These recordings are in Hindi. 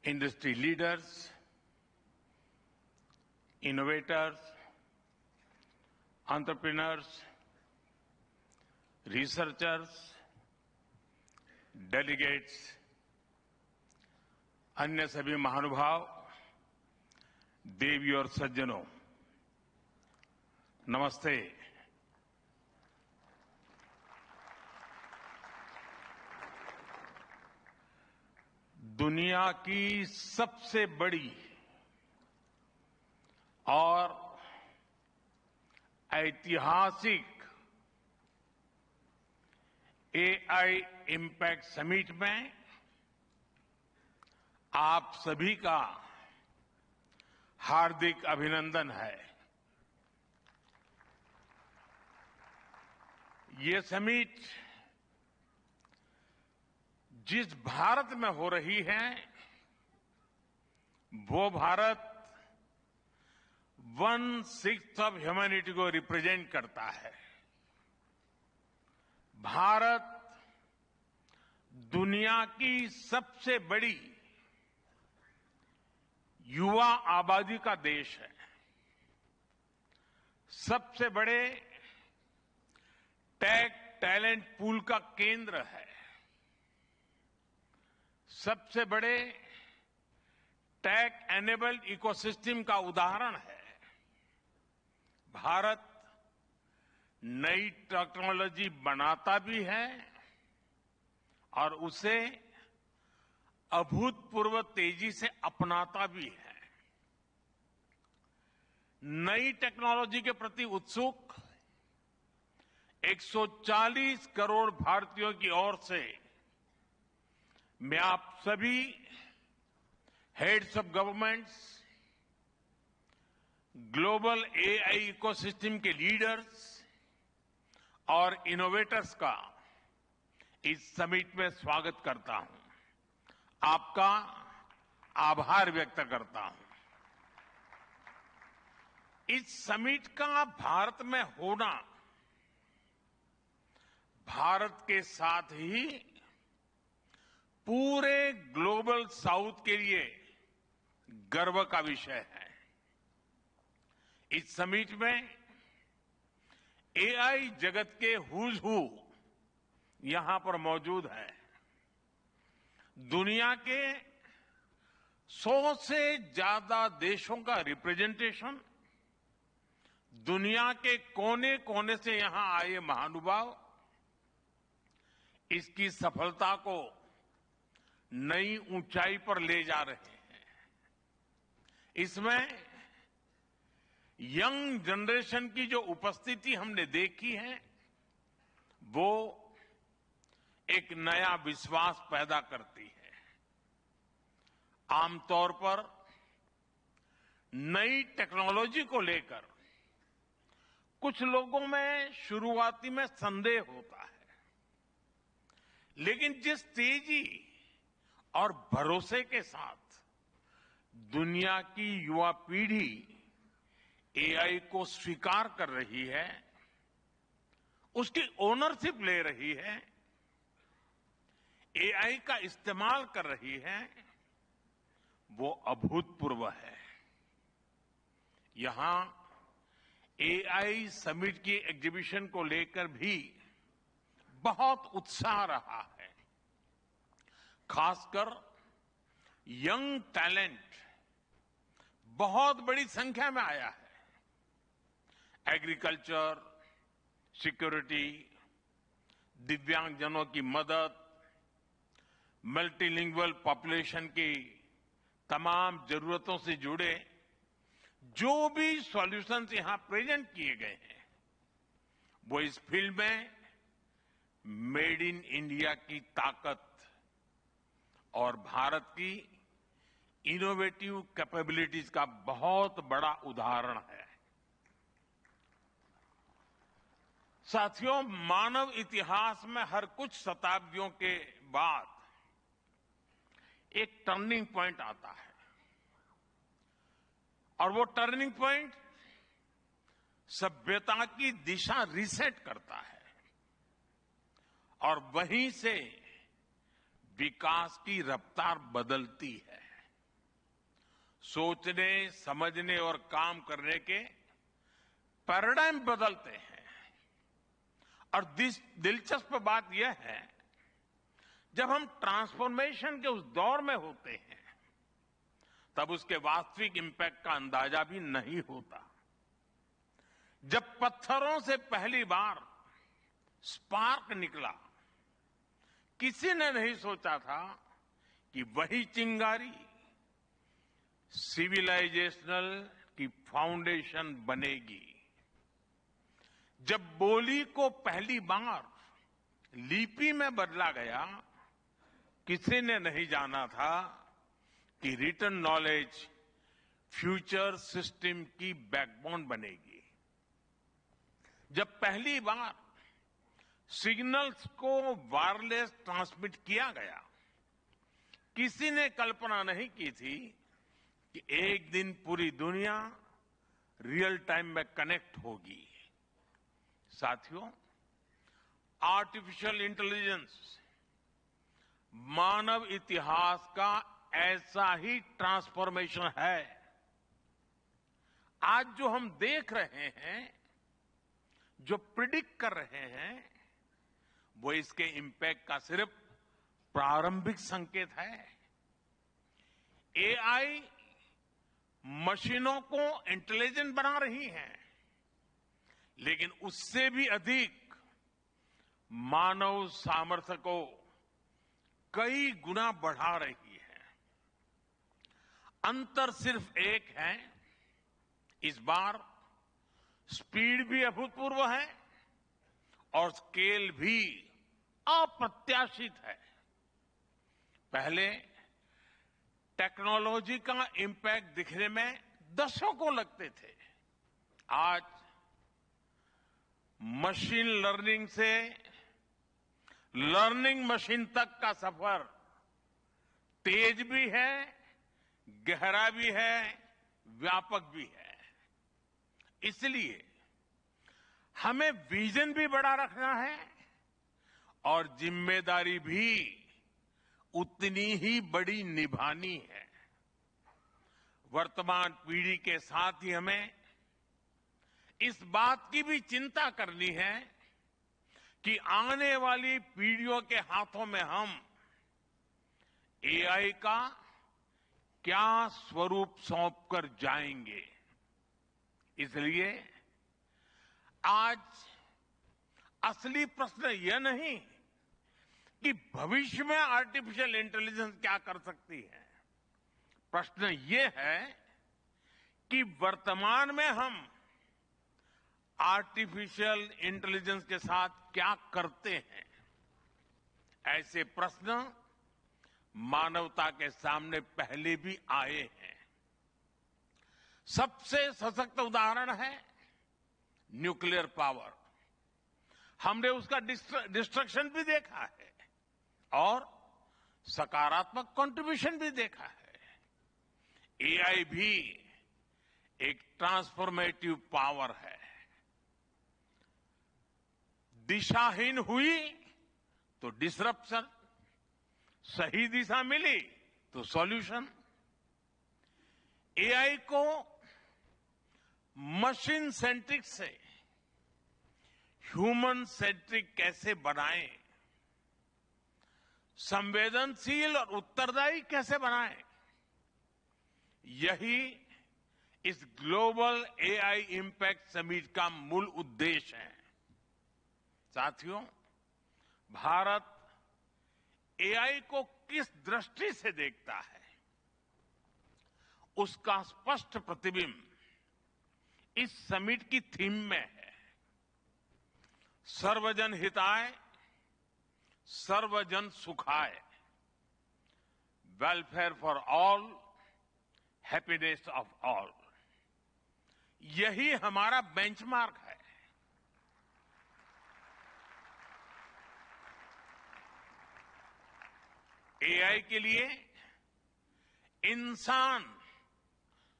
industry leaders, innovators, entrepreneurs, researchers, delegates, अन्य सभी महानुभाव, देवी और सज्जनों, नमस्ते। दुनिया की सबसे बड़ी और ऐतिहासिक एआई इम्पैक्ट समिट में आप सभी का हार्दिक अभिनंदन है। ये समिट जिस भारत में हो रही है वो भारत 1/6 ऑफ ह्यूमैनिटी को रिप्रेजेंट करता है। भारत दुनिया की सबसे बड़ी युवा आबादी का देश है, सबसे बड़े टेक टैलेंट पूल का केंद्र है, सबसे बड़े टेक एनेबल्ड इकोसिस्टम का उदाहरण है। भारत नई टेक्नोलॉजी बनाता भी है और उसे अभूतपूर्व तेजी से अपनाता भी है। नई टेक्नोलॉजी के प्रति उत्सुक 140 करोड़ भारतीयों की ओर से मैं आप सभी heads of governments, global AI ecosystem के लीडर्स और इनोवेटर्स का इस समिट में स्वागत करता हूं, आपका आभार व्यक्त करता हूं। इस समिट का भारत में होना भारत के साथ ही पूरे ग्लोबल साउथ के लिए गर्व का विषय है। इस समिट में एआई जगत के हुज हू यहां पर मौजूद है। दुनिया के 100 से ज्यादा देशों का रिप्रेजेंटेशन, दुनिया के कोने कोने से यहां आए महानुभाव इसकी सफलता को नई ऊंचाई पर ले जा रहे हैं। इसमें यंग जनरेशन की जो उपस्थिति हमने देखी है वो एक नया विश्वास पैदा करती है। आमतौर पर नई टेक्नोलॉजी को लेकर कुछ लोगों में शुरुआती में संदेह होता है, लेकिन जिस तेजी और भरोसे के साथ दुनिया की युवा पीढ़ी एआई को स्वीकार कर रही है, उसकी ओनरशिप ले रही है, एआई का इस्तेमाल कर रही है, वो अभूतपूर्व है। यहां एआई समिट की एग्जीबिशन को लेकर भी बहुत उत्साह रहा है। खासकर यंग टैलेंट बहुत बड़ी संख्या में आया है। एग्रीकल्चर, सिक्योरिटी, दिव्यांगजनों की मदद, मल्टीलिंगुअल पॉपुलेशन की तमाम जरूरतों से जुड़े जो भी सॉल्यूशंस यहां प्रेजेंट किए गए हैं वो इस फील्ड में मेड इन इंडिया की ताकत और भारत की इनोवेटिव कैपेबिलिटीज का बहुत बड़ा उदाहरण है। साथियों, मानव इतिहास में हर कुछ शताब्दियों के बाद एक टर्निंग पॉइंट आता है और वो टर्निंग पॉइंट सभ्यता की दिशा रीसेट करता है और वहीं से विकास की रफ्तार बदलती है। सोचने, समझने और काम करने के पैराडाइम बदलते हैं। और दिलचस्प बात यह है, जब हम ट्रांसफॉर्मेशन के उस दौर में होते हैं, तब उसके वास्तविक इंपैक्ट का अंदाजा भी नहीं होता। जब पत्थरों से पहली बार स्पार्क निकला, किसी ने नहीं सोचा था कि वही चिंगारी सिविलाइजेशनल की फाउंडेशन बनेगी। जब बोली को पहली बार लिपि में बदला गया, किसी ने नहीं जाना था कि रिटन नॉलेज फ्यूचर सिस्टम की बैकबोन बनेगी। जब पहली बार सिग्नल्स को वायरलेस ट्रांसमिट किया गया, किसी ने कल्पना नहीं की थी कि एक दिन पूरी दुनिया रियल टाइम में कनेक्ट होगी। साथियों, आर्टिफिशियल इंटेलिजेंस मानव इतिहास का ऐसा ही ट्रांसफॉर्मेशन है। आज जो हम देख रहे हैं, जो प्रिडिक्ट कर रहे हैं, वो इसके इंपैक्ट का सिर्फ प्रारंभिक संकेत है। एआई मशीनों को इंटेलिजेंट बना रही है, लेकिन उससे भी अधिक मानव सामर्थ्य को कई गुना बढ़ा रही है। अंतर सिर्फ एक है, इस बार स्पीड भी अभूतपूर्व है और स्केल भी अप्रत्याशित है। पहले टेक्नोलॉजी का इंपैक्ट दिखने में दशकों लगते थे। आज मशीन लर्निंग से लर्निंग मशीन तक का सफर तेज भी है, गहरा भी है, व्यापक भी है। इसलिए हमें विजन भी बड़ा रखना है और जिम्मेदारी भी उतनी ही बड़ी निभानी है। वर्तमान पीढ़ी के साथ ही हमें इस बात की भी चिंता करनी है कि आने वाली पीढ़ियों के हाथों में हम एआई का क्या स्वरूप सौंपकर जाएंगे। इसलिए आज असली प्रश्न यह नहीं कि भविष्य में आर्टिफिशियल इंटेलिजेंस क्या कर सकती है। प्रश्न यह है कि वर्तमान में हम आर्टिफिशियल इंटेलिजेंस के साथ क्या करते हैं। ऐसे प्रश्न मानवता के सामने पहले भी आए हैं। सबसे सशक्त उदाहरण है न्यूक्लियर पावर। हमने उसका डिस्ट्रक्शन भी देखा है और सकारात्मक कंट्रीब्यूशन भी देखा है। एआई भी एक ट्रांसफॉर्मेटिव पावर है। दिशाहीन हुई तो डिसरप्शन, सही दिशा मिली तो सॉल्यूशन। एआई को मशीन सेंट्रिक से ह्यूमन सेंट्रिक कैसे बनाएं, संवेदनशील और उत्तरदायी कैसे बनाएं, यही इस ग्लोबल एआई इंपैक्ट समिट का मूल उद्देश्य है। साथियों, भारत एआई को किस दृष्टि से देखता है, उसका स्पष्ट प्रतिबिंब इस समिट की थीम में है। सर्वजन हिताय, सर्वजन सुखाय, welfare for all, happiness of all. यही हमारा बेंचमार्क है। एआई के लिए इंसान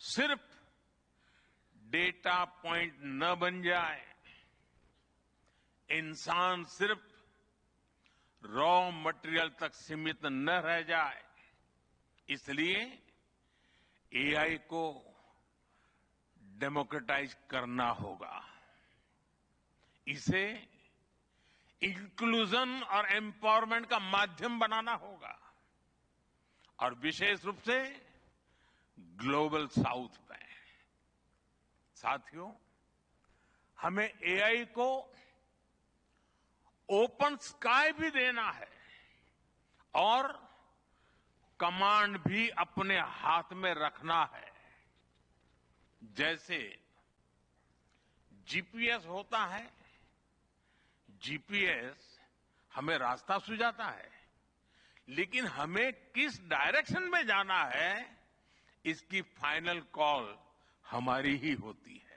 सिर्फ डेटा पॉइंट न बन जाए, इंसान सिर्फ रॉ मटेरियल तक सीमित न रह जाए। इसलिए एआई को डेमोक्रेटाइज करना होगा। इसे इंक्लूजन और एम्पावरमेंट का माध्यम बनाना होगा और विशेष रूप से ग्लोबल साउथ में। साथियों, हमें एआई को ओपन स्काई भी देना है और कमांड भी अपने हाथ में रखना है। जैसे जीपीएस होता है, जीपीएस हमें रास्ता सुझाता है, लेकिन हमें किस डायरेक्शन में जाना है इसकी फाइनल कॉल हमारी ही होती है।